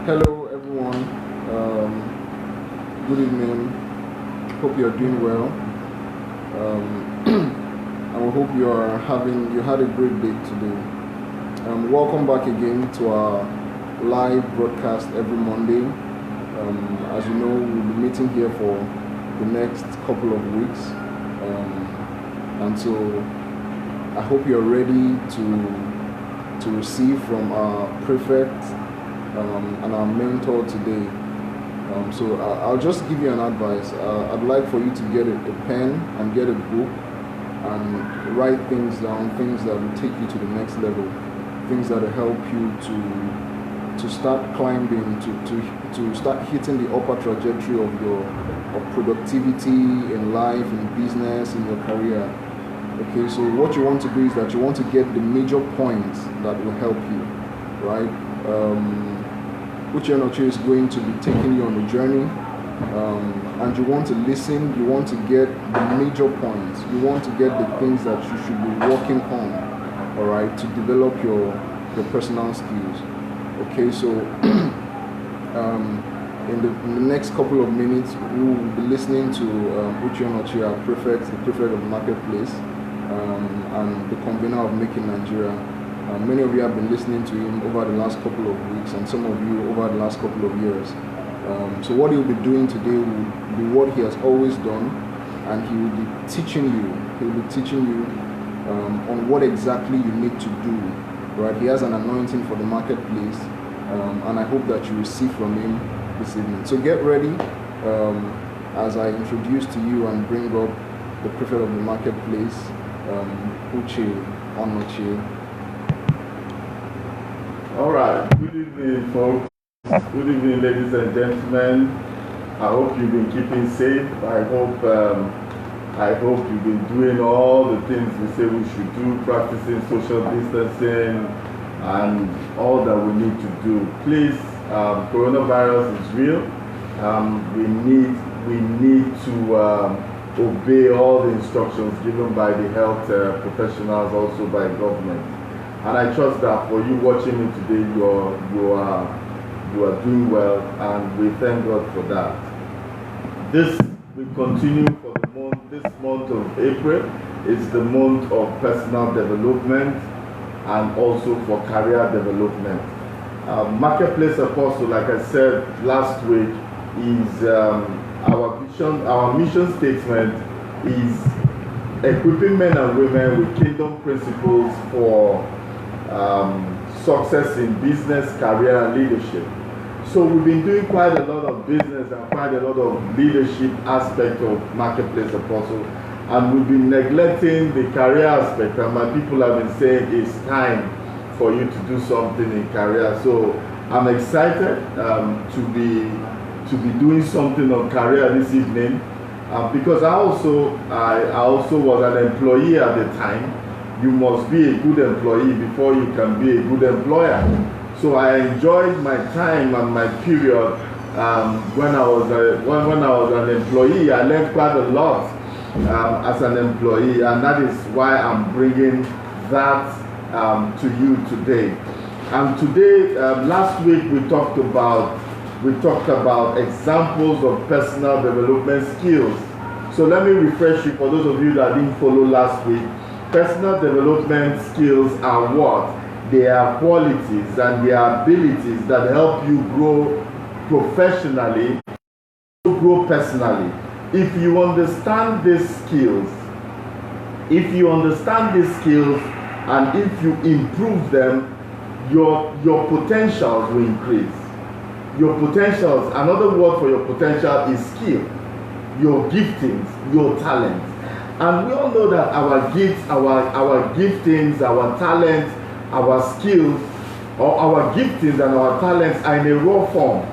Hello, everyone. Good evening. Hope you are doing well. And we hope you had a great day today. Welcome back again to our live broadcast every Monday. As you know, we'll be meeting here for the next couple of weeks. And so I hope you're ready to receive from our prefect and our mentor today. So I'll just give you an advice. I'd like for you to get a pen and get a book and write things down, things that will take you to the next level, things that will help you to start climbing, to start hitting the upper trajectory of productivity in life, in business, in your career. Okay, so what you want to do is that you want to get the major points that will help you, right? Uche Noche is going to be taking you on a journey, and you want to listen, you want to get the major points, you want to get the things that you should be working on, all right, to develop your personal skills. Okay, so in the next couple of minutes, we will be listening to Uche Noche, our prefect, the prefect of the marketplace, and the convener of Making Nigeria. Many of you have been listening to him over the last couple of weeks, and some of you over the last couple of years. So what he'll be doing today will be what he has always done, and he will be teaching you. He will be teaching you on what exactly you need to do. Right? He has an anointing for the marketplace, and I hope that you receive from him this evening. So get ready as I introduce to you and bring up the prefect of the marketplace, Uche Onochie. All right. Good evening, folks. Good evening, ladies and gentlemen. I hope you've been keeping safe. I hope you've been doing all the things we say we should do, practicing social distancing and all that we need to do. Please, coronavirus is real. We need to obey all the instructions given by the health professionals, also by government. And I trust that for you watching me today, you are doing well, and we thank God for that. This will continue for this month of April. It's the month of personal development and also for career development. Marketplace Apostle, like I said last week, is our vision. Our mission statement is equipping men and women with kingdom principles for success in business, career, and leadership. So we've been doing quite a lot of business and quite a lot of leadership aspect of Marketplace Apostle, and we've been neglecting the career aspect, and my people have been saying it's time for you to do something in career. So I'm excited to be doing something on career this evening, because I also was an employee at the time. You must be a good employee before you can be a good employer. So I enjoyed my time and my period when I was an employee. I learned quite a lot as an employee, and that is why I'm bringing that to you today. And today, last week we talked about examples of personal development skills. So let me refresh you for those of you that didn't follow last week. Personal development skills are what? They are qualities and they are abilities that help you grow professionally, grow personally. If you understand these skills, and if you improve them, your potentials will increase. Your potentials, another word for your potential is skill, your giftings, your talents. And we all know that our gifts, our giftings, our talents, our skills, or our giftings and our talents are in a raw form.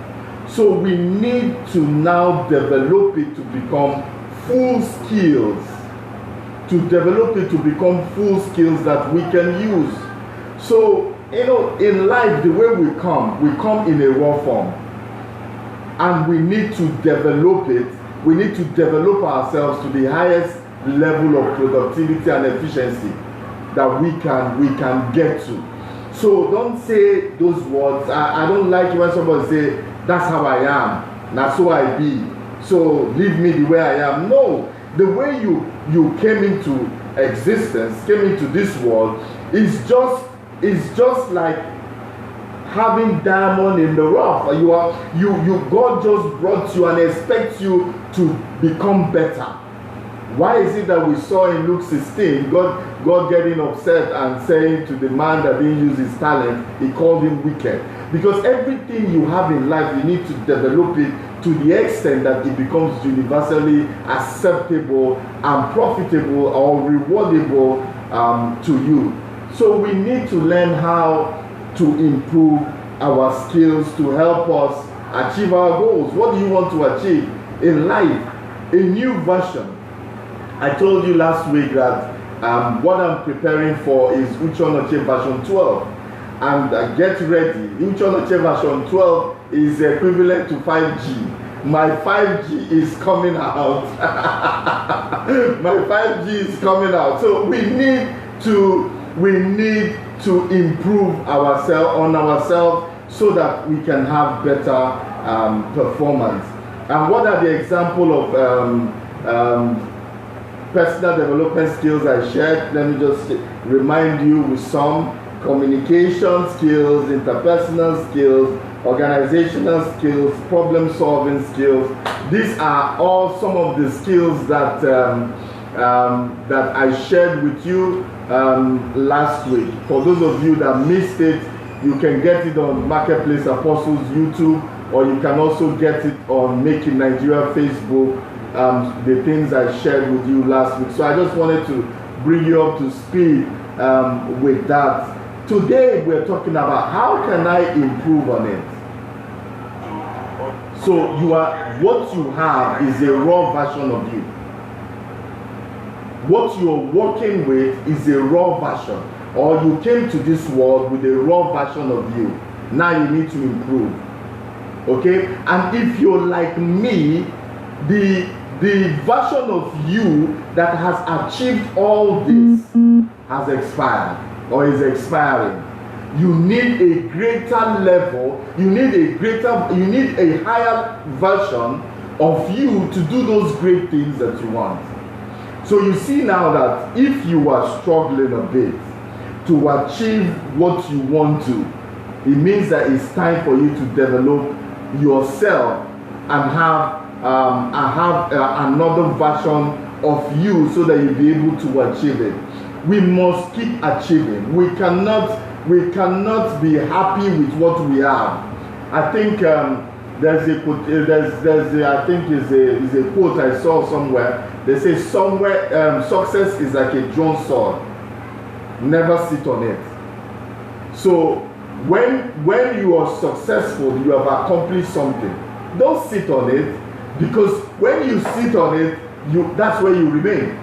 So we need to now develop it to become full skills. To develop it to become full skills that we can use. So, in life, the way we come in a raw form. And we need to develop it. We need to develop ourselves to the highest level of productivity and efficiency that we can get to. So don't say those words. I don't like it when somebody say, that's how I am, that's who I be, so leave me the way I am. No, the way you came into existence, came into this world, is just like having diamond in the rough. God just brought you and expects you to become better. Why is it that we saw in Luke 16, God getting upset and saying to the man that didn't use his talent, he called him wicked? Because everything you have in life, you need to develop it to the extent that it becomes universally acceptable and profitable or rewardable to you. So we need to learn how to improve our skills to help us achieve our goals. What do you want to achieve in life? A new version. I told you last week that what I'm preparing for is Uche Onoche version 12. And get ready. Uche Onoche version 12 is equivalent to 5G. My 5G is coming out. My 5G is coming out. So we need to improve ourselves so that we can have better performance. And what are the example of personal development skills I shared? Let me just remind you with some: communication skills, interpersonal skills, organizational skills, problem solving skills. These are all some of the skills that that I shared with you last week. For those of you that missed it, you can get it on Marketplace Apostles YouTube, or you can also get it on Make in Nigeria Facebook. The things I shared with you last week. So I just wanted to bring you up to speed with that. Today we're talking about how can I improve on it. So what you have is a raw version of you. What you're working with is a raw version, or you came to this world with a raw version of you. Now you need to improve. Okay? And if you're like me, the version of you that has achieved all this has expired or is expiring. You need a greater level, you need a higher version of you to do those great things that you want. So you see now that if you are struggling a bit to achieve what you want to, it means that it's time for you to develop yourself and have another version of you so that you'll be able to achieve it. We must keep achieving. We cannot be happy with what we have. I think there's a quote I saw somewhere. They say somewhere success is like a drawn sword. Never sit on it. So when you are successful, you have accomplished something. Don't sit on it. Because when you sit on it, that's where you remain.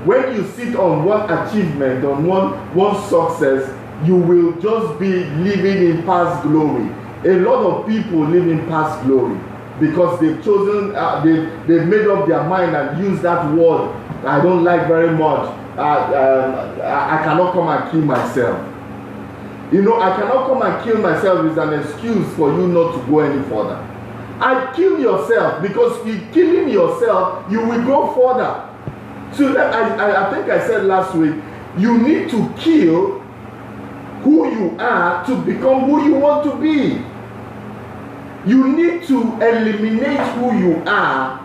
When you sit on one achievement, on one success, you will just be living in past glory. A lot of people live in past glory because they've chosen, they've made up their mind and used that word I don't like very much. I cannot come and kill myself. You know, I cannot come and kill myself is an excuse for you not to go any further. And kill yourself, because in killing yourself, you will go further. So I think I said last week, you need to kill who you are to become who you want to be. You need to eliminate who you are,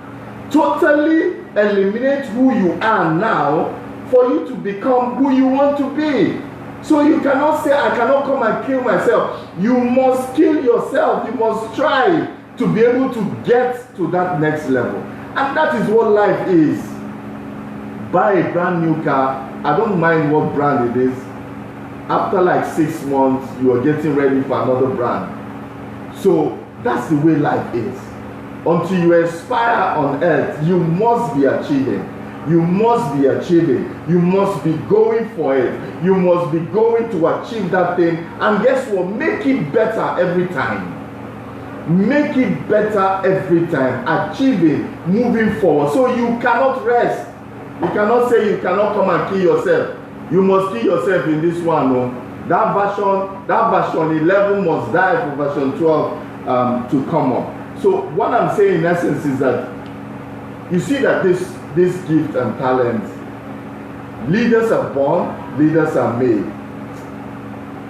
totally eliminate who you are now for you to become who you want to be. So you cannot say, I cannot come and kill myself. You must kill yourself. You must try to be able to get to that next level. And that is what life is. Buy a brand new car. I don't mind what brand it is. After like 6 months, you are getting ready for another brand. So that's the way life is. Until you expire on earth, you must be achieving. You must be achieving. You must be going for it. You must be going to achieve that thing. And guess what? Make it better every time. Make it better every time. Achieving, moving forward. So you cannot rest. You cannot say you cannot come and kill yourself. You must kill yourself in this one. No? That version 11 must die for version 12 to come up. So what I'm saying in essence is that you see that this gift and talent, leaders are born, leaders are made.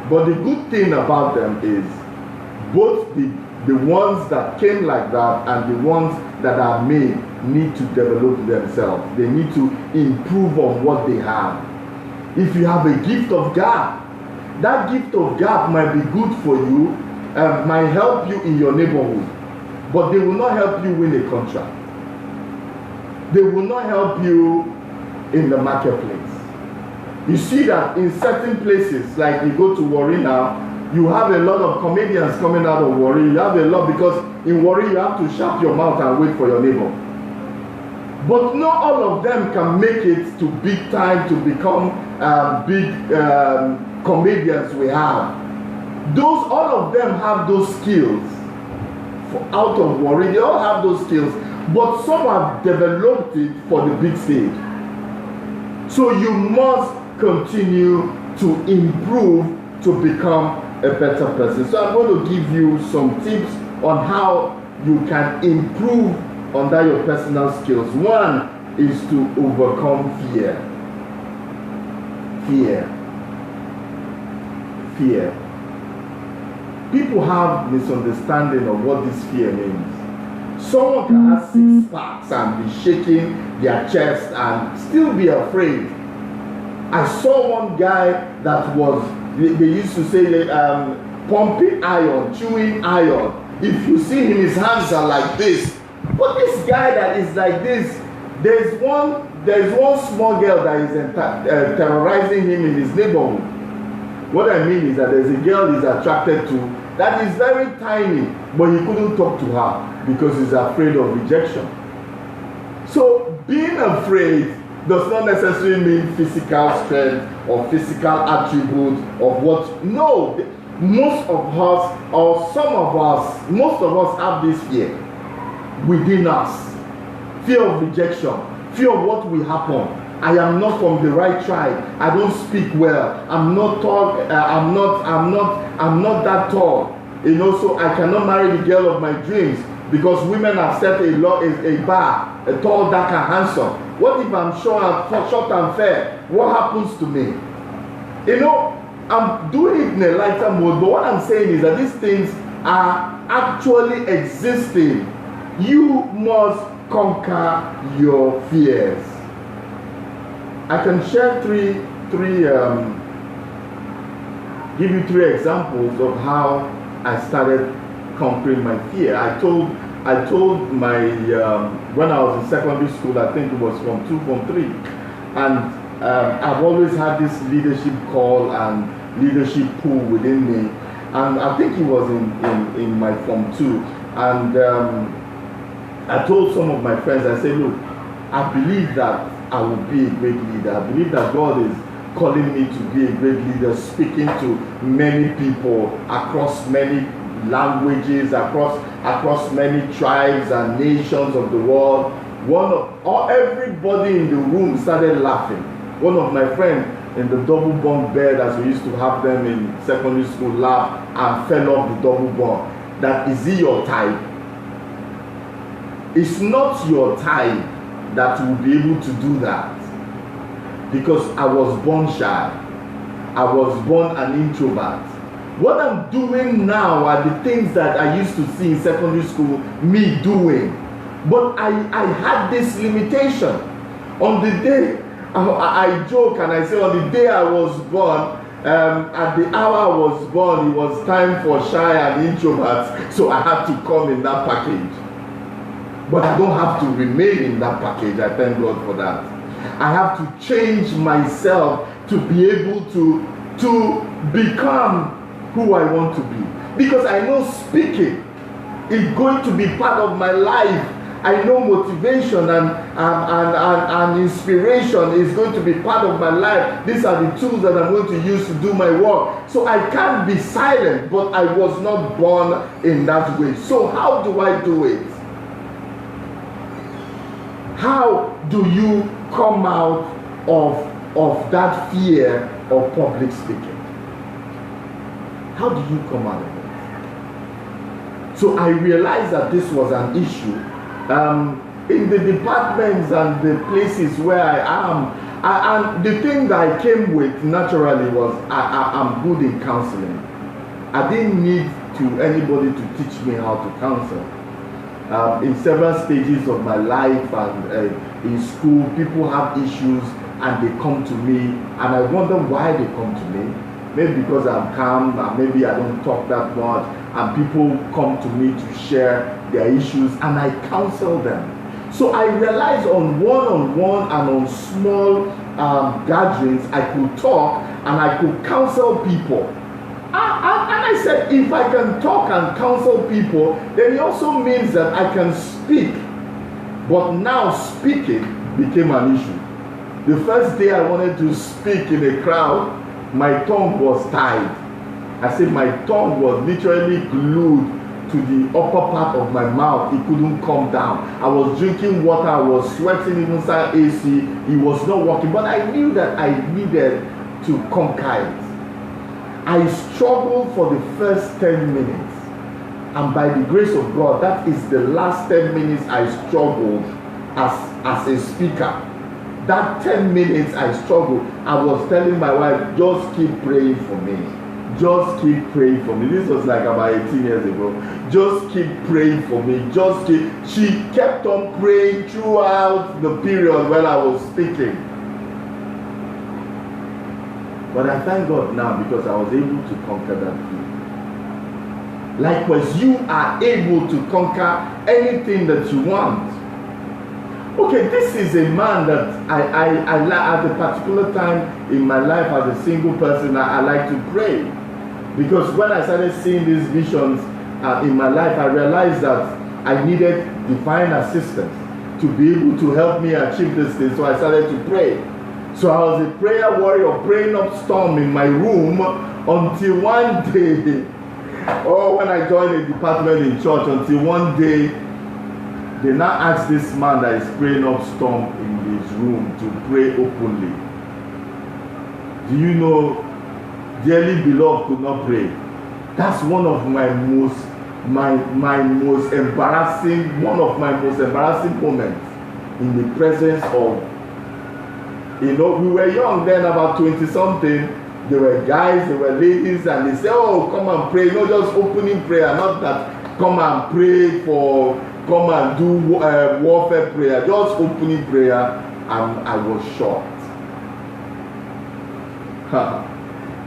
But the good thing about them is both the ones that came like that and the ones that are made need to develop themselves. They need to improve on what they have. If you have a gift of God, that gift of God might be good for you, might help you in your neighborhood, but they will not help you win a contract. They will not help you in the marketplace. You see that in certain places, like you go to Warri now, you have a lot of comedians coming out of Warri. You have a lot, because in Warri you have to shut your mouth and wait for your neighbor. But not all of them can make it to big time, to become big comedians we have. All of them have those skills. Out of Warri, they all have those skills, but some have developed it for the big stage. So you must continue to improve to become a better person. So I'm going to give you some tips on how you can improve under your personal skills. One is to overcome fear. Fear. People have misunderstanding of what this fear means. Someone can have 6 packs and be shaking their chest and still be afraid. I saw one guy that was, they used to say, pumping iron, chewing iron. If you see him, his hands are like this. But this guy that is like this, there's one small girl that is terrorizing him in his neighborhood. What I mean is that there's a girl he's attracted to that is very tiny, but he couldn't talk to her because he's afraid of rejection. So being afraid does not necessarily mean physical strength or physical attribute of what. No, most of us, or some of us, most of us have this fear within us. Fear of rejection, fear of what will happen. I am not from the right tribe. I don't speak well. I'm not tall. I'm not that tall. You know, so I cannot marry the girl of my dreams because women have set a bar, a tall, dark, and handsome. What if I'm short and fair? What happens to me? You know, I'm doing it in a lighter mode, but what I'm saying is that these things are actually existing. You must conquer your fears. I can share give you three examples of how I started conquering my fear. I told my when I was in secondary school, I think it was Form 2, Form 3, and I've always had this leadership call and leadership pool within me, and I think it was in my Form 2, and I told some of my friends, I said, look, I believe that I will be a great leader. I believe that God is calling me to be a great leader, speaking to many people across many languages, across many tribes and nations of the world. Everybody in the room started laughing. One of my friends in the double bunk bed, as we used to have them in secondary school, laughed and fell off the double bunk. That is he your type? It's not your type that will be able to do that, because I was born shy. I was born an introvert. What I'm doing now are the things that I used to see in secondary school me doing, but I had this limitation. On the day I joke and I say, on the day I was born, at the hour I was born, it was time for shy and introverts, so I had to come in that package. But I don't have to remain in that package. I thank God for that. I have to change myself to be able to become who I want to be. Because I know speaking is going to be part of my life. I know motivation and inspiration is going to be part of my life. These are the tools that I'm going to use to do my work. So I can't be silent, but I was not born in that way. So how do I do it? How do you come out of that fear of public speaking? How do you come out of it? So I realized that this was an issue. In the departments and the places where I am, and the thing that I came with naturally was I'm good in counseling. I didn't need anybody to teach me how to counsel. In several stages of my life and in school, people have issues and they come to me, and I wonder why they come to me. Maybe because I'm calm, and maybe I don't talk that much, and people come to me to share their issues, and I counsel them. So I realized on one-on-one and on small gatherings, I could talk and I could counsel people. And I said, if I can talk and counsel people, then it also means that I can speak. But now speaking became an issue. The first day I wanted to speak in a crowd, my tongue was tied. I said my tongue was literally glued to the upper part of my mouth. It couldn't come down. I was drinking water, I was sweating inside AC. It was not working, but I knew that I needed to conquer it. I struggled for the first 10 minutes. And by the grace of God, that is the last 10 minutes I struggled as a speaker. That 10 minutes I struggled. I was telling my wife, just keep praying for me. Just keep praying for me. This was like about 18 years ago. Just keep praying for me. She kept on praying throughout the period when I was speaking. But I thank God now because I was able to conquer that fear. Likewise, you are able to conquer anything that you want. Okay, this is a man that I at a particular time in my life as a single person, I like to pray. Because when I started seeing these visions in my life, I realized that I needed divine assistance to be able to help me achieve this thing. So I started to pray. So I was a prayer warrior praying up storm in my room until one day, or when I joined a department in church, until one day they now asked this man that is praying up storm in his room to pray openly. Do you know, dearly beloved could not pray. That's one of my most embarrassing moments in the presence of, we were young then, about 20 something. There were guys, there were ladies, and they said, oh, come and pray. Not just opening prayer, not that come and pray come and do warfare prayer, just opening prayer, and I was shocked.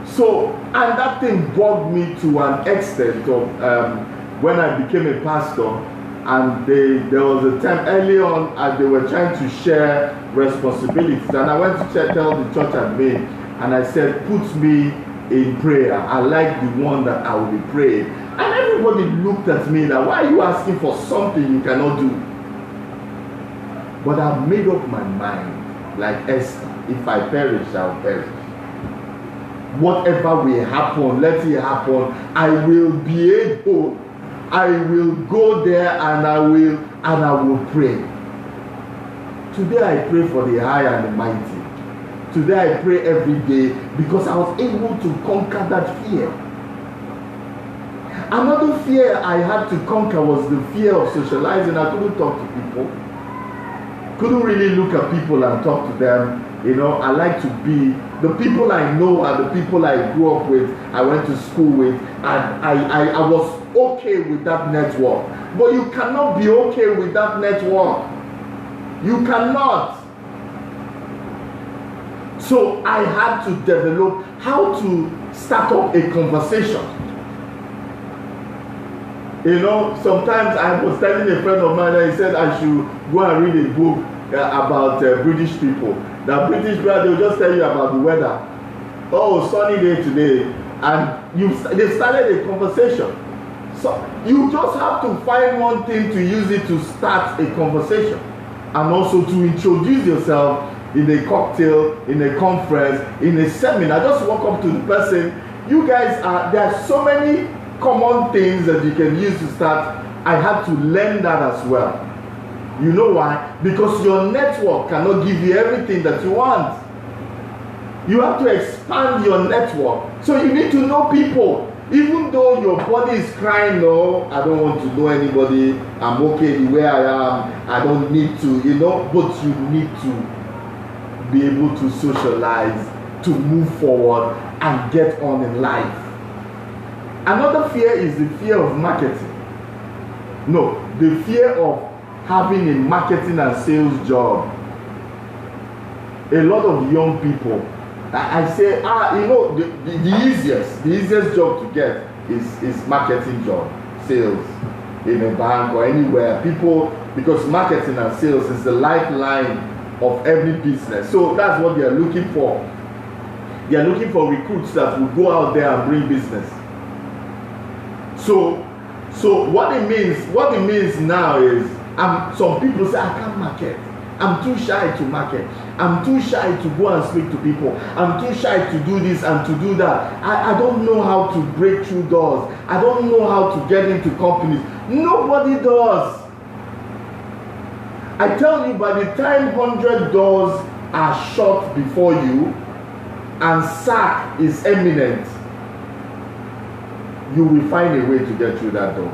So, and that thing bugged me to an extent of when I became a pastor, and there was a time early on they were trying to share responsibilities, and I went to tell the church I'd been, and I said, put me in prayer. I like the one that I will be praying. And everybody looked at me like, why are you asking for something you cannot do? But I've made up my mind, like Esther, if I perish, I'll perish. Whatever will happen, let it happen. I will be able. I will go there and I will pray. Today I pray for the high and the mighty. Today I pray every day because I was able to conquer that fear. Another fear I had to conquer was the fear of socializing. I couldn't talk to people. Couldn't really look at people and talk to them. I like to be, the people I know are the people I grew up with, I went to school with, and I was okay with that network. But you cannot be okay with that network. You cannot. So I had to develop how to start up a conversation. Sometimes I was telling a friend of mine that he said I should go and read a book about British people. The British people, they will just tell you about the weather. Oh, sunny day today. And they started a conversation. So you just have to find one thing to use it to start a conversation. And also to introduce yourself in a cocktail, in a conference, in a seminar. Just walk up to the person. You guys there are so many common things that you can use to start. I had to learn that as well. You know why? Because your network cannot give you everything that you want. You have to expand your network. So you need to know people. Even though your body is crying, no, I don't want to know anybody, I'm okay the way I am, I don't need to, but you need to be able to socialize, to move forward and get on in life. Another fear is the fear of marketing. No, the fear of having a marketing and sales job. A lot of young people, I say, the easiest job to get is marketing job, sales in a bank or anywhere. People, because marketing and sales is the lifeline of every business. So that's what they are looking for. They are looking for recruits that will go out there and bring business. So what it means now is, some people say, I can't market. I'm too shy to market. I'm too shy to go and speak to people. I'm too shy to do this and to do that. I don't know how to break through doors. I don't know how to get into companies. Nobody does. I tell you, by the time 100 doors are shut before you and sack is imminent, you will find a way to get through that door.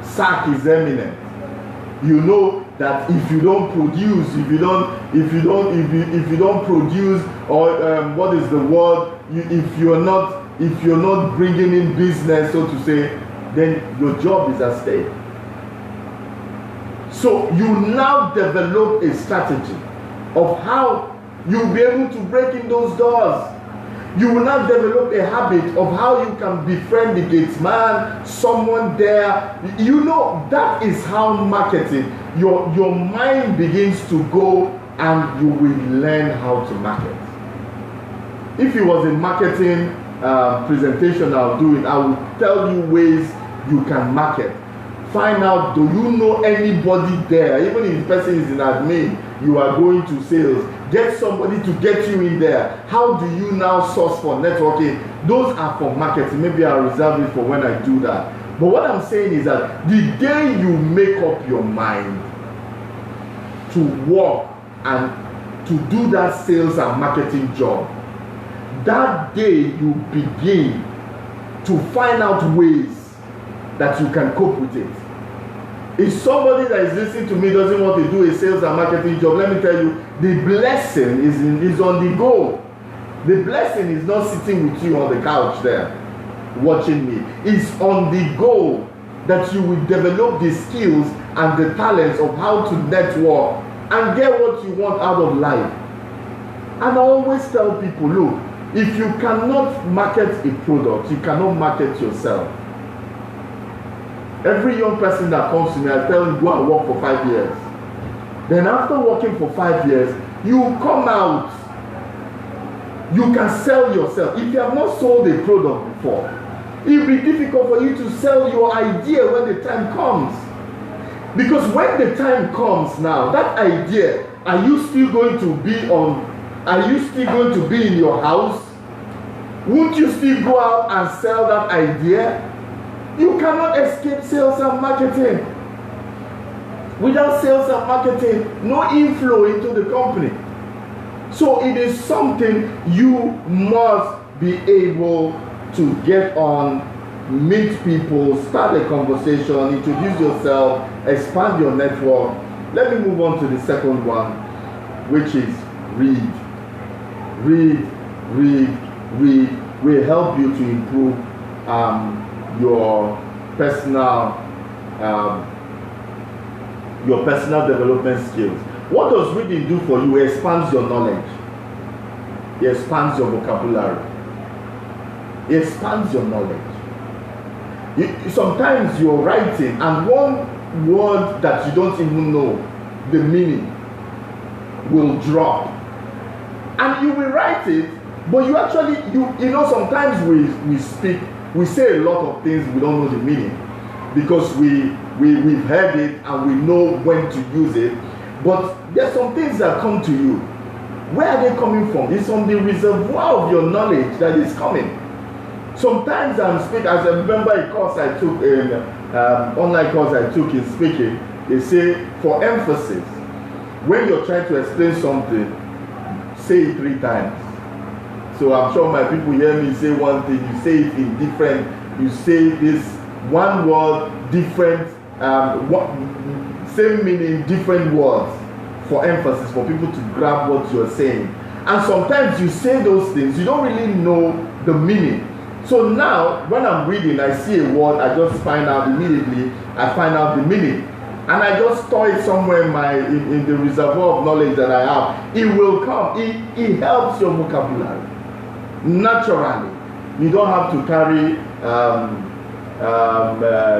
Sack is imminent. You know that if you don't produce, if you don't produce, or what is the word? If you're not bringing in business, so to say, then your job is at stake. So you now develop a strategy of how you'll be able to break in those doors. You will now develop a habit of how you can befriend the gate man, someone there. That is how marketing, your mind begins to go, and you will learn how to market. If it was a marketing presentation I'll do it, I will tell you ways you can market. Find out, do you know anybody there? Even if the person is in admin, you are going to sales. Get somebody to get you in there. How do you now source for networking? Those are for marketing. Maybe I'll reserve it for when I do that. But what I'm saying is that the day you make up your mind to work and to do that sales and marketing job, that day you begin to find out ways that you can cope with it. If somebody that is listening to me doesn't want to do a sales and marketing job, let me tell you, the blessing is on the go. The blessing is not sitting with you on the couch there watching me. It's on the go that you will develop the skills and the talents of how to network and get what you want out of life. And I always tell people, look, if you cannot market a product, you cannot market yourself. Every young person that comes to me, I tell you, go and work for 5 years. Then after working for 5 years, you come out. You can sell yourself. If you have not sold a product before, it will be difficult for you to sell your idea when the time comes. Because when the time comes now, that idea, are you still going to be in your house? Won't you still go out and sell that idea? You cannot escape sales and marketing. Without sales and marketing, no inflow into the company. So it is something you must be able to get on, meet people, start a conversation, introduce yourself, expand your network. Let me move on to the second one, which is read. Read will help you to improve your personal development skills. What does reading do for you? It expands your knowledge. It expands your vocabulary. It expands your knowledge. Sometimes you're writing and one word that you don't even know the meaning will drop. And you will write it, but you actually, sometimes we say a lot of things we don't know the meaning because we've heard it and we know when to use it. But there's some things that come to you. Where are they coming from? It's from the reservoir of your knowledge that is coming. Sometimes I'm speaking, as I remember a course I took, online course I took in speaking, they say for emphasis, when you're trying to explain something, say it 3 times. So I'm sure my people hear me say one thing, you say it in different, you say this one word, different, same meaning, different words for emphasis, for people to grab what you're saying. And sometimes you say those things, you don't really know the meaning. So now, when I'm reading, I see a word, I just find out immediately, I find out the meaning. And I just store it somewhere in the reservoir of knowledge that I have. It will come. It helps your vocabulary. Naturally. You don't have to carry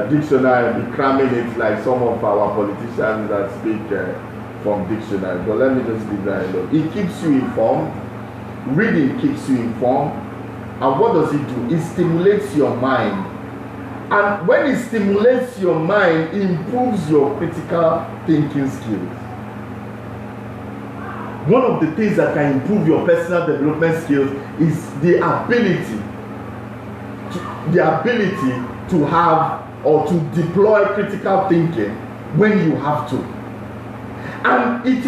dictionary and be cramming it like some of our politicians that speak from dictionary. But let me just leave that alone. It keeps you informed. Reading keeps you informed. And what does it do? It stimulates your mind. And when it stimulates your mind, it improves your critical thinking skills. One of the things that can improve your personal development skills is the ability to have or to deploy critical thinking when you have to. And it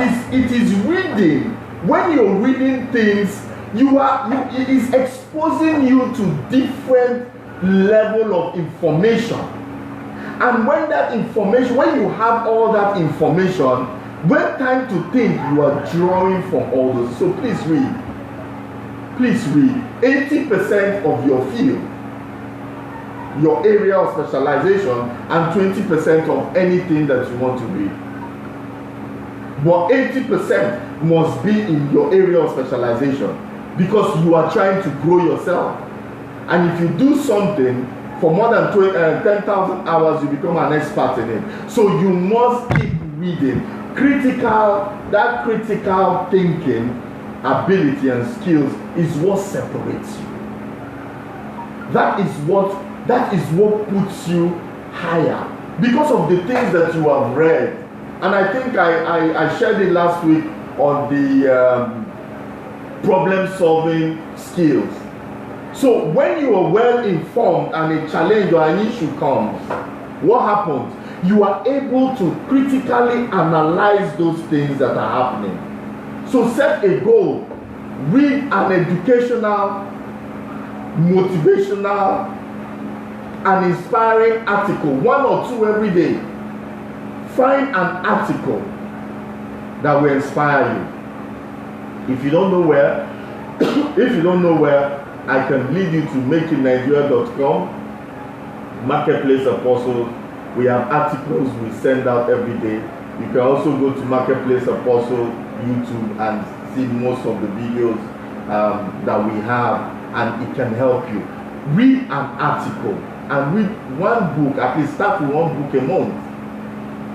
is reading. When you're reading things, it is exposing you to different level of information. And when you have all that information, when time to think, you are drawing from all those. So please read. 80% of your field, your area of specialization, and 20% of anything that you want to read. But 80% must be in your area of specialization, because you are trying to grow yourself. And if you do something for more than 10,000 hours, you become an expert in it. So you must keep reading. That critical thinking ability and skills is what separates you. That is what puts you higher, because of the things that you have read. And I think I shared it last week on the problem-solving skills. So when you are well informed and a challenge or an issue comes, what happens? You are able to critically analyze those things that are happening. So set a goal. Read an educational, motivational, and inspiring article, 1 or 2 every day. Find an article that will inspire you. If you don't know where, I can lead you to makeinnigeria.com, Marketplace Apostle. We have articles we send out every day. You can also go to Marketplace Apostle YouTube and see most of the videos that we have, and it can help you. Read an article and read 1 book. At least start with 1 book a month.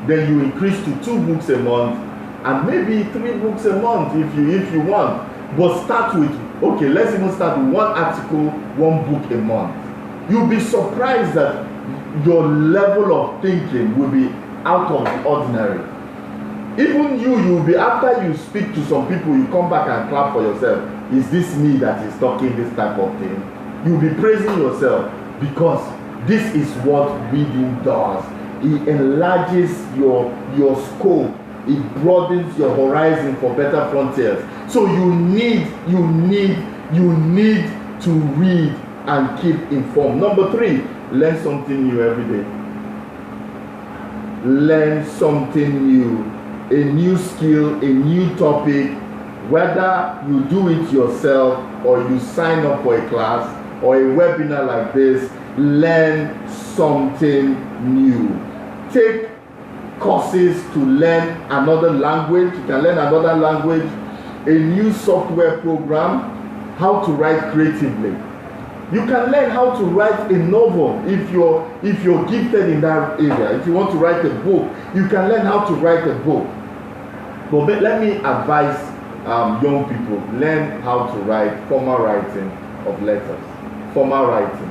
Then you increase to 2 books a month, and maybe 3 books a month if you want. But start with, okay, let's even start with 1 article, 1 book a month. You'll be surprised that your level of thinking will be out of the ordinary. Even you'll be, after you speak to some people, you come back and clap for yourself. Is this me that is talking this type of thing? You'll be praising yourself, because this is what reading does. It enlarges your scope. It broadens your horizon for better frontiers. So you need to read and keep informed. Number 3, learn something new every day. Learn something new. A new skill, a new topic. Whether you do it yourself or you sign up for a class or a webinar like this, learn something new. Take courses to learn another language. You can learn another language, a new software program, how to write creatively. You can learn how to write a novel if you're gifted in that area. If you want to write a book, you can learn how to write a book. But let me advise young people, learn how to write formal writing of letters. Formal writing.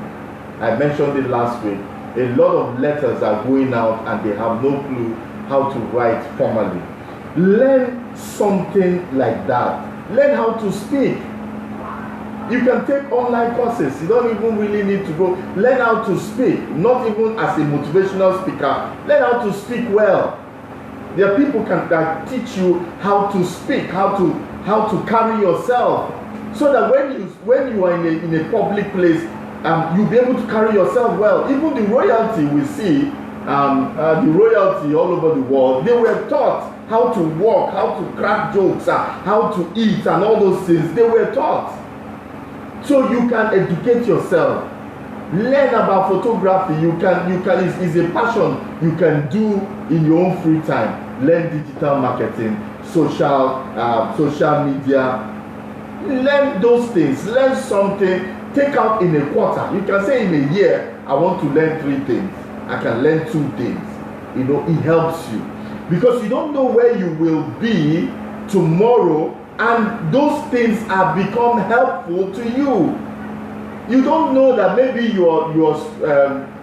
I mentioned it last week. A lot of letters are going out and they have no clue how to write formally. Learn something like that. Learn how to speak. You can take online courses. You don't even really need to go. Learn how to speak, not even as a motivational speaker. Learn how to speak well. There are people that teach you how to speak, how to carry yourself. so that when you are in a public place, you'll be able to carry yourself well. Even the royalty we see, the royalty all over the world, they were taught how to walk, how to crack jokes, how to eat, and all those things. They were taught. So you can educate yourself. Learn about photography. It's a passion you can do in your own free time. Learn digital marketing, social media. Learn those things. Learn something. Take out in a quarter. You can say in a year, I want to learn 3 things. I can learn 2 things. It helps you. Because you don't know where you will be tomorrow, and those things have become helpful to you. You don't know that maybe you're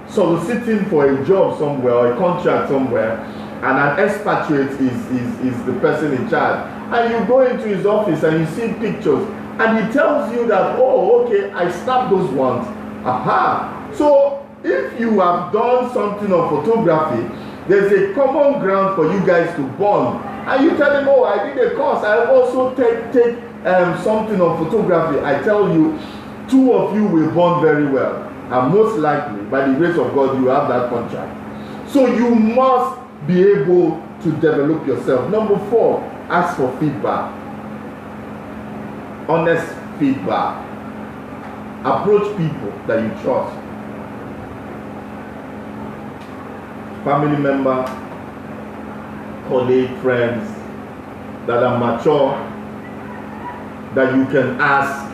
soliciting for a job somewhere or a contract somewhere, and an expatriate is the person in charge. And you go into his office and you see pictures, and he tells you that, oh, okay, I snapped those ones. Aha! So if you have done something on photography, there's a common ground for you guys to bond. And you tell him, oh, I did a course. I also take something on photography. I tell you, 2 of you will bond very well. And most likely, by the grace of God, you have that contract. So you must be able to develop yourself. Number 4, ask for feedback. Honest feedback. Approach people that you trust. Family member, colleague, friends that are mature, that you can ask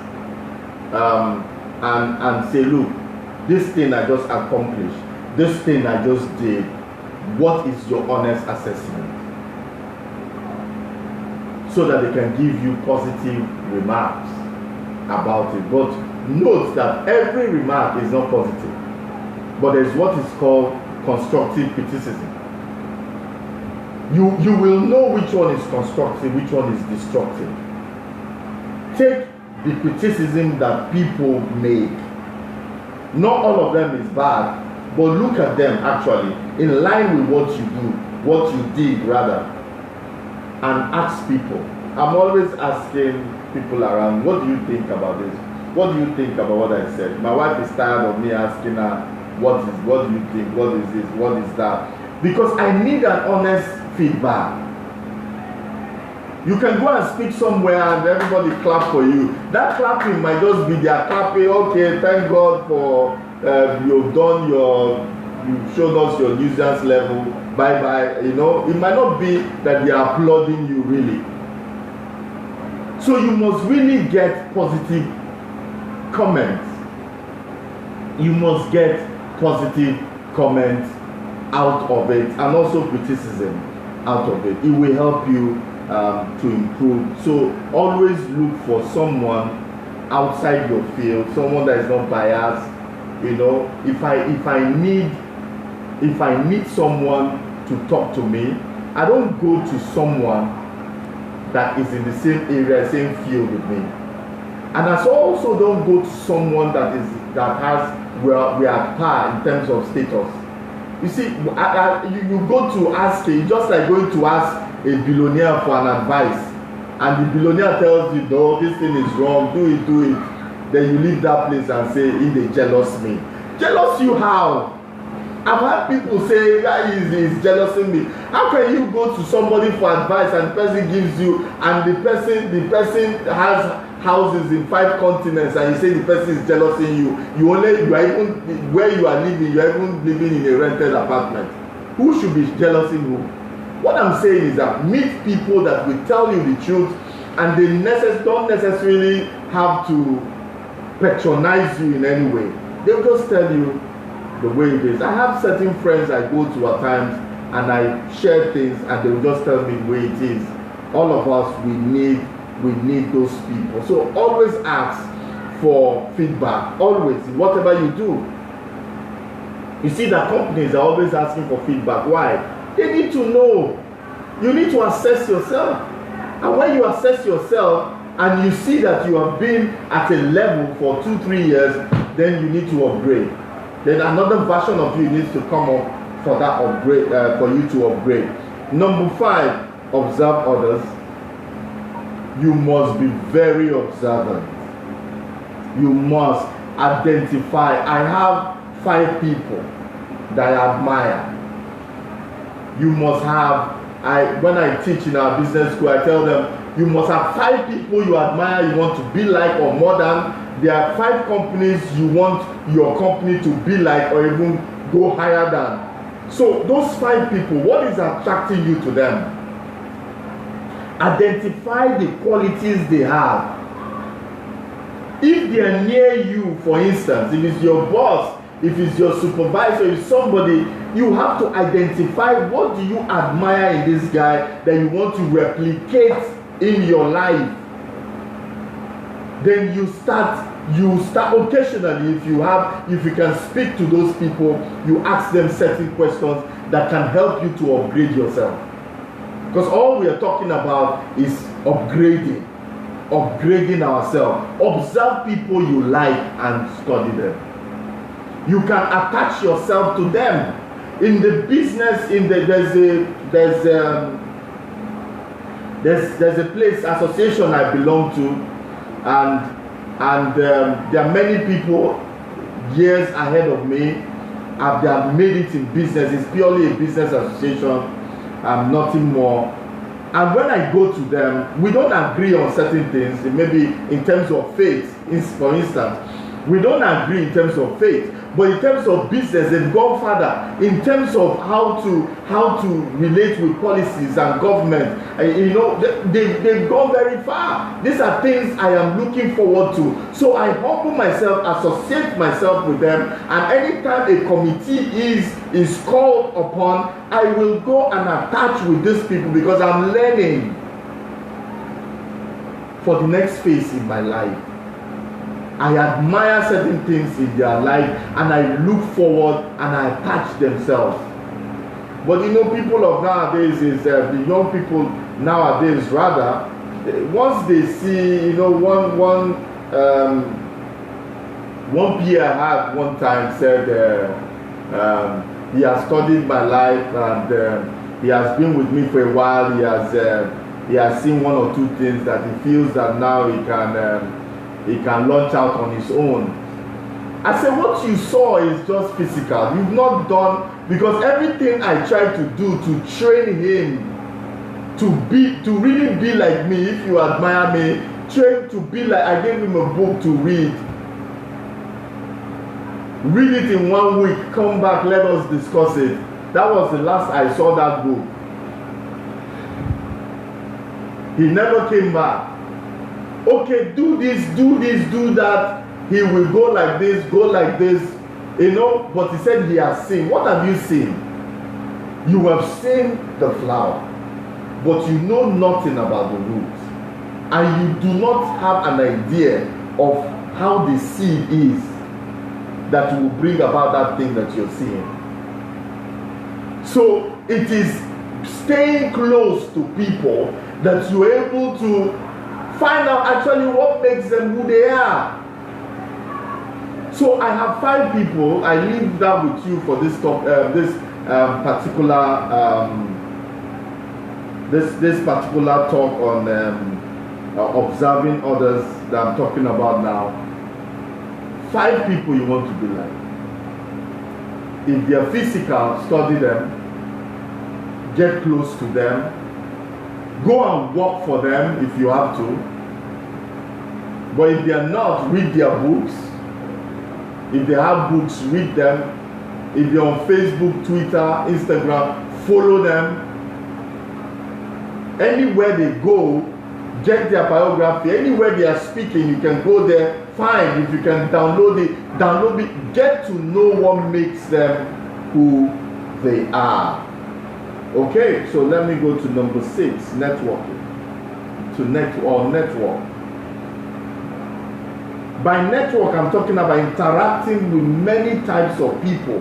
and say, look, this thing I just accomplished, this thing I just did, what is your honest assessment? So that they can give you positive remarks about it. But note that every remark is not positive, but there's what is called constructive criticism. You will know which one is constructive, which one is destructive. Take the criticism that people make. Not all of them is bad, but look at them actually in line with what you do, what you did rather, and ask people. I'm always asking people around, what do you think about this? What do you think about what I said? My wife is tired of me asking her, what do you think? What is this? What is that? Because I need an honest feedback. You can go and speak somewhere and everybody clap for you. That clapping might just be their clapping. Okay, thank God for you've showed us your nuisance level. Bye bye. It might not be that they are applauding you really. So you must really get positive comments. You must get positive comments out of it, and also criticism out of it. It will help you to improve. So always look for someone outside your field, someone that is not biased. If I need someone to talk to me, I don't go to someone that is in the same area, same field with me. And I also don't go to someone we are at par in terms of status. You see, you go to ask, just like going to ask a billionaire for an advice, and the billionaire tells you, no, this thing is wrong, do it. Then you leave that place and say, they jealous me. Jealous you how? I've had people say that he's jealousing me. How can you go to somebody for advice and the person gives you, and the person has houses in 5 continents, and you say the person is jealousing you? You are even where you are living, you are even living in a rented apartment. Who should be jealousing who? What I'm saying is that meet people that will tell you the truth, and they don't necessarily have to patronize you in any way. They'll just tell you the way it is. I have certain friends I go to at times and I share things and they will just tell me the way it is. All of us, we need those people. So always ask for feedback, always, whatever you do. You see that companies are always asking for feedback. Why? They need to know. You need to assess yourself. And when you assess yourself and you see that you have been at a level for 2-3 years, then you need to upgrade. Then another version of you needs to come up for that upgrade, for you to upgrade. Number 5, observe others. You must be very observant. you must identify. I have 5 people that I admire. You must have, when I teach in our business school, I tell them, you must have 5 people you admire, you want to be like or more than. There are 5 companies you want your company to be like or even go higher than. So those 5 people, what is attracting you to them? Identify the qualities they have. If they are near you, for instance, if it's your boss, if it's your supervisor, if somebody, you have to identify what do you admire in this guy that you want to replicate in your life. Then you start occasionally, if you can speak to those people, you ask them certain questions that can help you to upgrade yourself. Because all we are talking about is upgrading ourselves. Observe people you like and study them. You can attach yourself to them. In the business, there's a place, association I belong to, and there are many people years ahead of me. They have made it in business. It's purely a business association, nothing more. And when I go to them, we don't agree on certain things. Maybe in terms of faith, for instance, we don't agree in terms of faith. But in terms of business, they've gone further. In terms of how to relate with policies and government, they've gone very far. These are things I am looking forward to. So I humble myself, associate myself with them, and anytime a committee is called upon, I will go and attach with these people because I'm learning for the next phase in my life. I admire certain things in their life and I look forward and I attach themselves. But people of nowadays is the young people nowadays rather, once they see, one peer I had one time said he has studied my life and he has been with me for a while. He has seen 1 or 2 things that he feels that now he can launch out on his own. I said, what you saw is just physical. You've not done, because everything I tried to do to train him to really be like me. If you admire me, train to be like, I gave him a book to read. Read it in 1 week, come back, let us discuss it. That was the last I saw that book. He never came back. Okay, do this, do that. He will go like this, but he said he has seen. What have you seen? You have seen the flower, but you know nothing about the roots, and you do not have an idea of how the seed is that will bring about that thing that you're seeing. So it is staying close to people that you're able to find out actually what makes them who they are. So I have 5 people. I leave that with you for this particular talk on observing others that I'm talking about now. 5 people you want to be like. If they are physical, study them, get close to them, go and work for them if you have to. But if they are not, read their books. If they have books, read them. If they're on Facebook, Twitter, Instagram, follow them. Anywhere they go, get their biography. Anywhere they are speaking, you can go there. Fine. If you can download it. Get to know what makes them who they are. Okay, so let me go to number 6, networking. Network. By network, I'm talking about interacting with many types of people.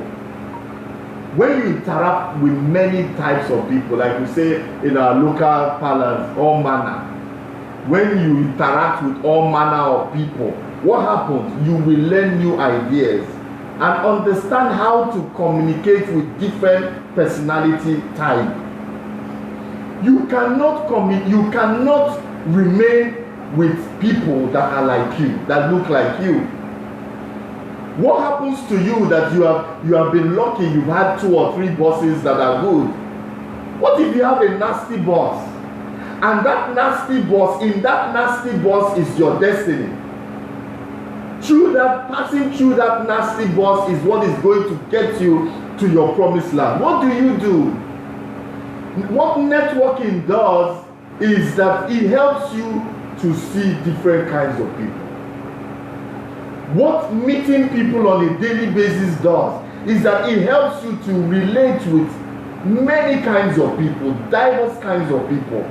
When you interact with many types of people, like we say in our local parlance, all manner. When you interact with all manner of people, what happens? You will learn new ideas and understand how to communicate with different personality type. You cannot remain with people that are like you, that look like you. What happens to you that you have been lucky, you've had 2 or 3 bosses that are good? What if you have a nasty boss? And that nasty boss, in that nasty boss is your destiny. Passing through that nasty boss is what is going to get you to your promised land. What do? What networking does is that it helps you to see different kinds of people. What meeting people on a daily basis does is that it helps you to relate with many kinds of people, diverse kinds of people,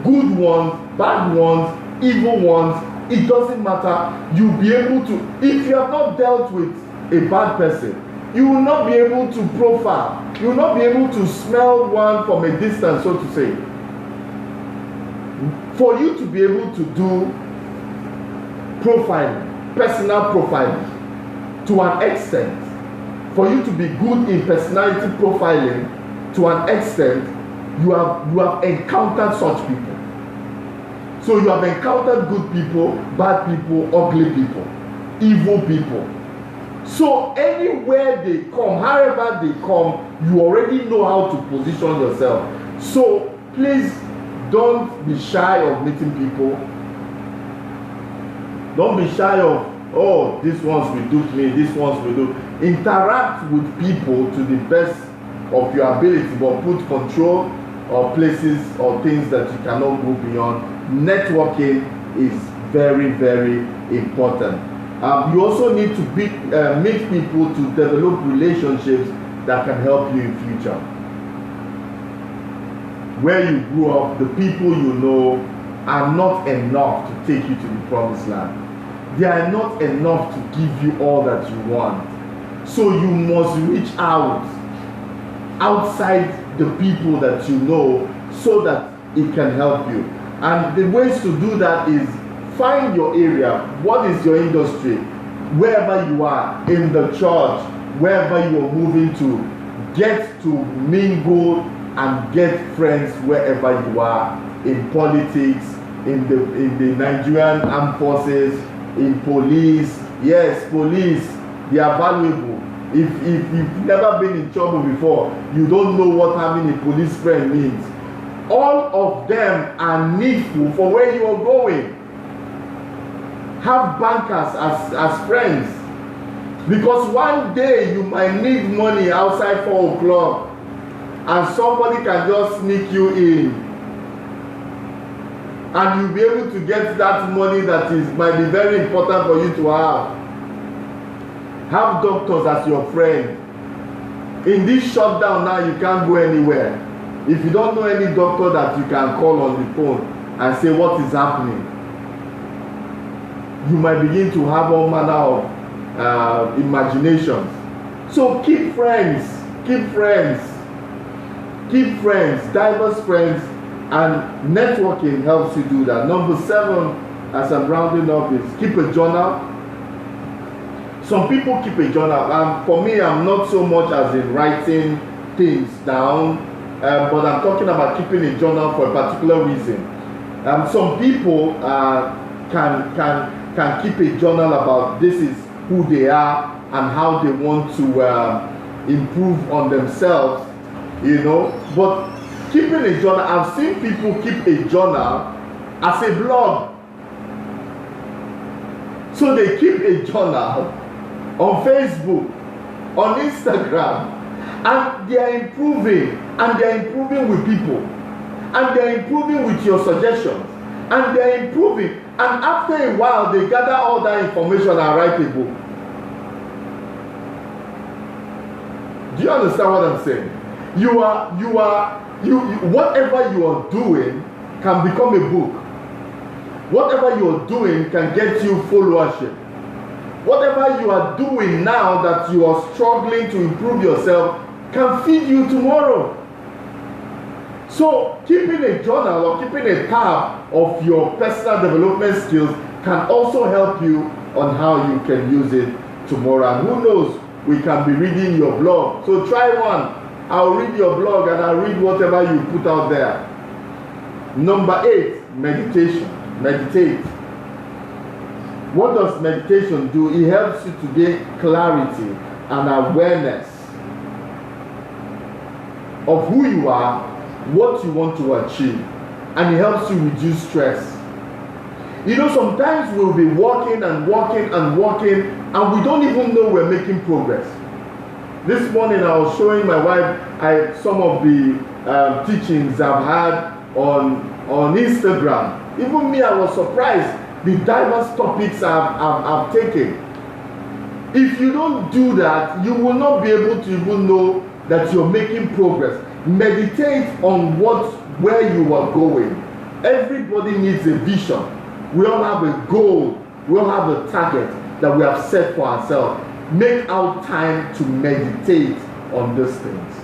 good ones, bad ones, evil ones. It doesn't matter. You'll be able to, if you have not dealt with a bad person, you will not be able to profile. You will not be able to smell one from a distance, so to say. For you to be able to do profiling, personal profiling, to an extent, for you to be good in personality profiling, to an extent, you have encountered such people. So you have encountered good people, bad people, ugly people, evil people. So anywhere they come, however they come, you already know how to position yourself. So please don't be shy of meeting people. Don't be shy of, oh, these ones will do to me, these ones will do. Interact with people to the best of your ability, but put control or places or things that you cannot go beyond. Networking is very, very important. You also need to meet people to develop relationships that can help you in future. Where you grew up, the people you know are not enough to take you to the promised land. They are not enough to give you all that you want. So you must reach out outside the people that you know so that it can help you. And the ways to do that is find your area. What is your industry? Wherever you are, in the church, wherever you are moving to, get to mingle and get friends wherever you are, in politics, in the Nigerian armed forces, in police. Yes, police, they are valuable. If you've never been in trouble before, you don't know what having a police friend means. All of them are needful for where you are going. Have bankers as friends, because one day you might need money outside 4 o'clock and somebody can just sneak you in and you'll be able to get that money that might be very important for you to have. Have doctors as your friend. In this shutdown now, you can't go anywhere. If you don't know any doctor that you can call on the phone and say what is happening, you might begin to have all manner of imaginations. So keep friends, diverse friends, and networking helps you do that. Number 7, as I'm rounding up, is keep a journal. Some people keep a journal. For me, I'm not so much as in writing things down, but I'm talking about keeping a journal for a particular reason. Some people can keep a journal about this is who they are and how they want to improve on themselves, you know. But keeping a journal, I've seen people keep a journal as a blog. So they keep a journal on Facebook, on Instagram, and they are improving, and they are improving with people, and they are improving with your suggestions, and they are improving, and after a while they gather all that information and write a book. Do you understand what I'm saying? Whatever you are doing can become a book. Whatever you are doing can get you followership. Whatever you are doing now that you are struggling to improve yourself can feed you tomorrow. So keeping a journal or keeping a tab of your personal development skills can also help you on how you can use it tomorrow. And who knows, we can be reading your blog. So try one. I'll read your blog and I'll read whatever you put out there. Number 8, meditation. Meditate. What does meditation do? It helps you to gain clarity and awareness of who you are, what you want to achieve, and it helps you reduce stress. You know, sometimes we'll be walking and walking and walking, and we don't even know we're making progress. This morning I was showing my wife some of the teachings I've had on Instagram. Even me, I was surprised the diverse topics I've taken. If you don't do that, you will not be able to even know that you're making progress. Meditate on where you are going. Everybody needs a vision. We all have a goal. We all have a target that we have set for ourselves. Make out time to meditate on these things.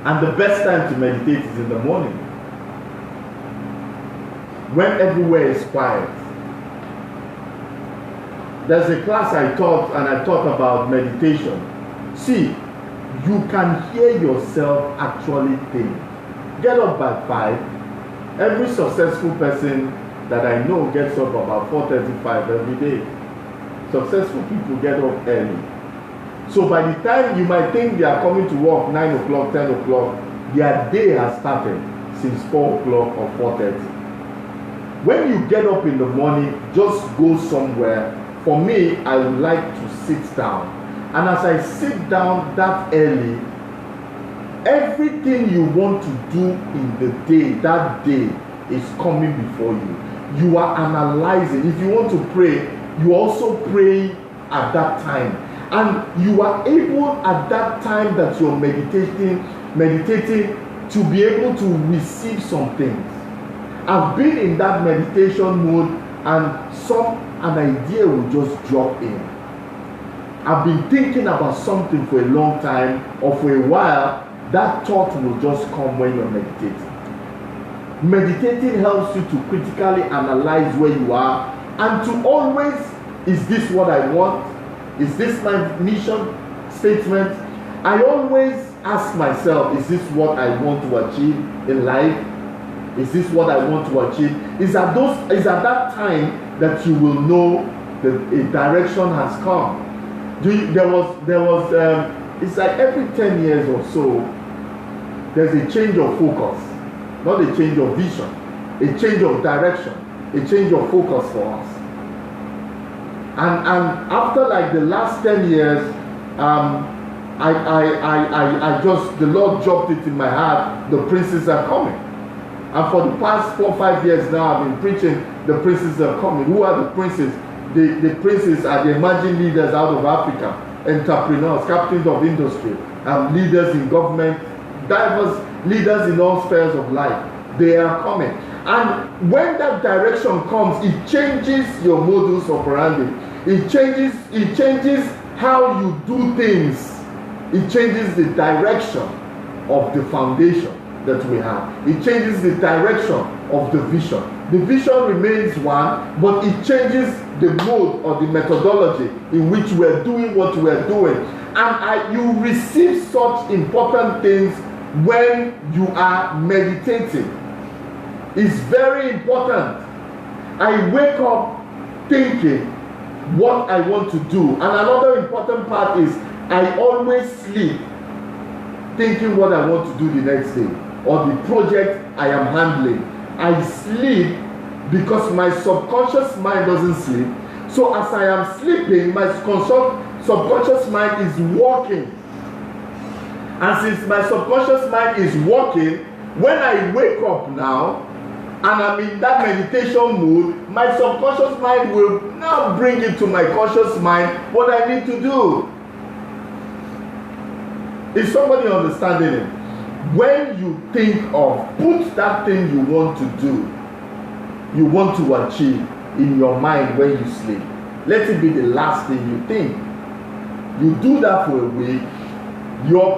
And the best time to meditate is in the morning, when everywhere is quiet. There's a class I taught, and I taught about meditation. See, you can hear yourself actually think. Get up by 5. Every successful person that I know gets up about 4:35 every day. Successful people get up early. So by the time you might think they are coming to work 9 o'clock, 10 o'clock, their day has started since 4 o'clock or 4:30. When you get up in the morning, just go somewhere. For me, I would like to sit down. And as I sit down that early, everything you want to do in the day, that day, is coming before you. You are analyzing. If you want to pray, you also pray at that time. And you are able at that time that you're meditating to be able to receive some things. I've been in that meditation mode, and an idea will just drop in. I've been thinking about something for a long time, or for a while, that thought will just come when you're meditating. Meditating helps you to critically analyze where you are, and to always, is this what I want? Is this my mission statement? I always ask myself, is this what I want to achieve in life? Is this what I want to achieve? Is at that time that you will know that a direction has come. It's like every 10 years or so, there's a change of focus, not a change of vision, a change of direction, a change of focus for us. And after like the last 10 years, the Lord dropped it in my heart, the princes are coming. And for the past 4 or 5 years now, I've been preaching, the princes are coming. Who are the princes? The princes are the emerging leaders out of Africa, entrepreneurs, captains of industry, leaders in government, diverse leaders in all spheres of life. They are coming. And when that direction comes, it changes your modus operandi. It changes how you do things. It changes the direction of the foundation that we have. It changes the direction of the vision. The vision remains one, but it changes the mode or the methodology in which we're doing what we're doing. And you receive such important things when you are meditating. It's very important. I wake up thinking what I want to do. And another important part is I always sleep thinking what I want to do the next day, or the project I am handling. I sleep because my subconscious mind doesn't sleep. So as I am sleeping, my subconscious mind is working. And since my subconscious mind is working, when I wake up now, and I'm in that meditation mood, my subconscious mind will now bring into my conscious mind what I need to do. Is somebody understanding it? When you think of, put that thing you want to do, you want to achieve in your mind when you sleep. Let it be the last thing you think. You do that for a week, your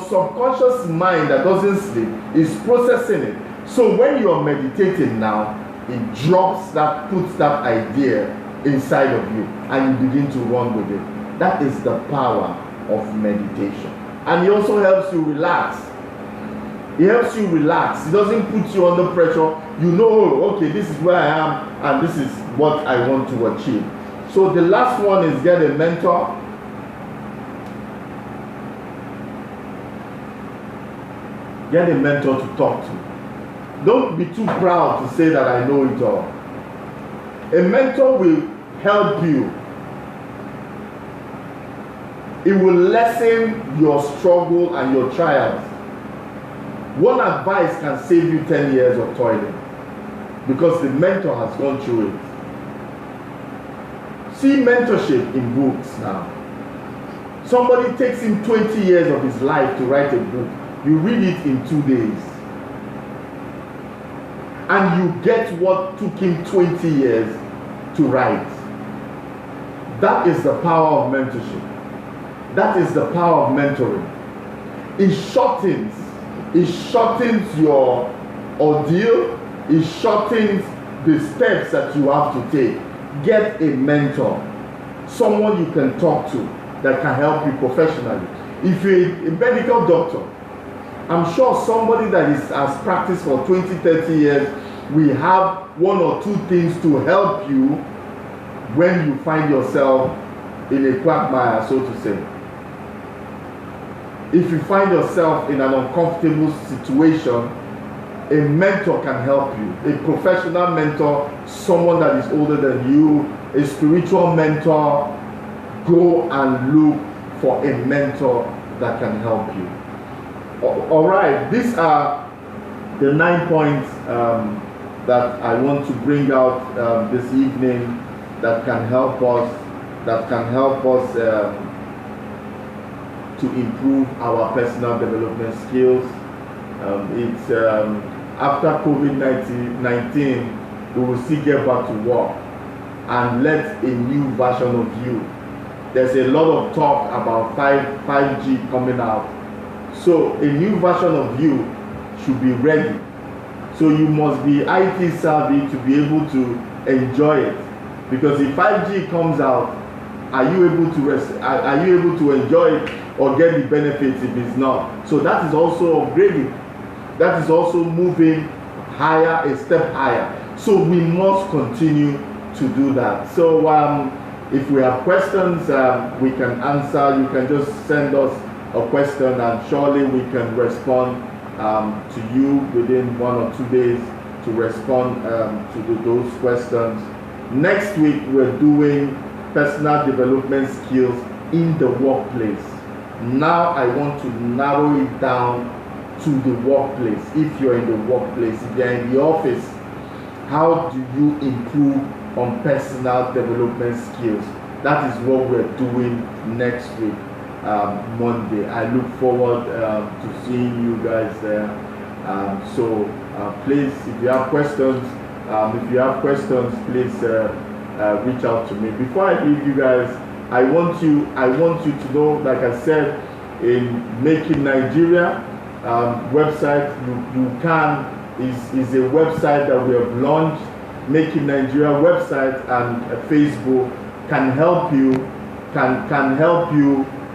subconscious mind that doesn't sleep is processing it. So when you're meditating now, it puts that idea inside of you, and you begin to run with it. That is the power of meditation. And it also helps you relax. It helps you relax. It doesn't put you under pressure. You know, okay, this is where I am, and this is what I want to achieve. So the last one is get a mentor. Get a mentor to talk to. Don't be too proud to say that I know it all. A mentor will help you. It will lessen your struggle and your trials. One advice can save you 10 years of toiling because the mentor has gone through it. See mentorship in books now. Somebody takes him 20 years of his life to write a book. You read it in 2 days. And you get what took him 20 years to write. That is the power of mentorship. That is the power of mentoring. It shortens your ordeal. It shortens the steps that you have to take. Get a mentor, someone you can talk to that can help you professionally. If you're a medical doctor, I'm sure somebody that has practiced for 20, 30 years will have one or two things to help you when you find yourself in a quagmire, so to say. If you find yourself in an uncomfortable situation, a mentor can help you. A professional mentor, someone that is older than you, a spiritual mentor. Go and look for a mentor that can help you. All right, these are the 9 points that I want to bring out this evening that can help us, to improve our personal development skills. After COVID-19, we will still get back to work and let a new version of you. There's a lot of talk about 5G coming out. So a new version of you should be ready. So you must be IT savvy to be able to enjoy it. Because if 5G comes out, are you able to enjoy it or get the benefits if it's not? So that is also upgrading. That is also moving higher, a step higher. So we must continue to do that. So if we have questions, we can answer. You can just send us a question and surely we can respond to you within 1 or 2 days to respond to those questions. Next week, we're doing personal development skills in the workplace. Now I want to narrow it down to the workplace. If you're in the workplace, if you're in the office, how do you improve on personal development skills? That is what we're doing next week, Monday. I look forward to seeing you guys there. So please, if you have questions, please reach out to me. Before I leave you guys, I want you to know, like I said, in Make in Nigeria website, is a website that we have launched. Make in Nigeria website and Facebook can help you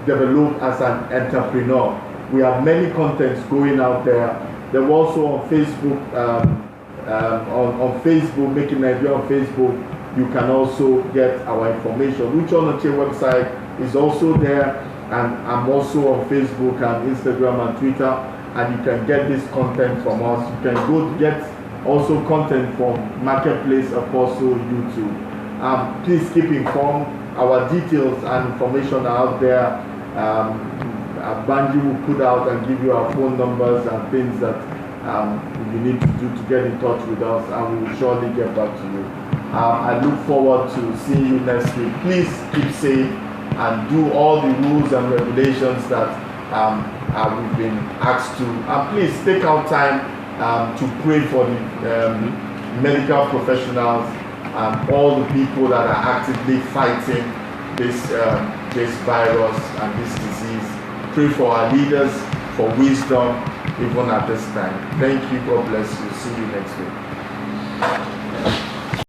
develop as an entrepreneur. We have many contents going out there. They're also on Facebook, on Facebook, Make in Nigeria on Facebook. You can also get our information. Uche Onochie website is also there, and I'm also on Facebook and Instagram and Twitter, and you can get this content from us. You can go get also content from Marketplace Apostle YouTube. Please keep informed. Our details and information are out there. Banji will put out and give you our phone numbers and things that you need to do to get in touch with us, and we will surely get back to you. I look forward to seeing you next week. Please keep safe and do all the rules and regulations that we've been asked to. And please take out time to pray for the medical professionals and all the people that are actively fighting this virus and this disease. Pray for our leaders, for wisdom, even at this time. Thank you. God bless you. See you next week.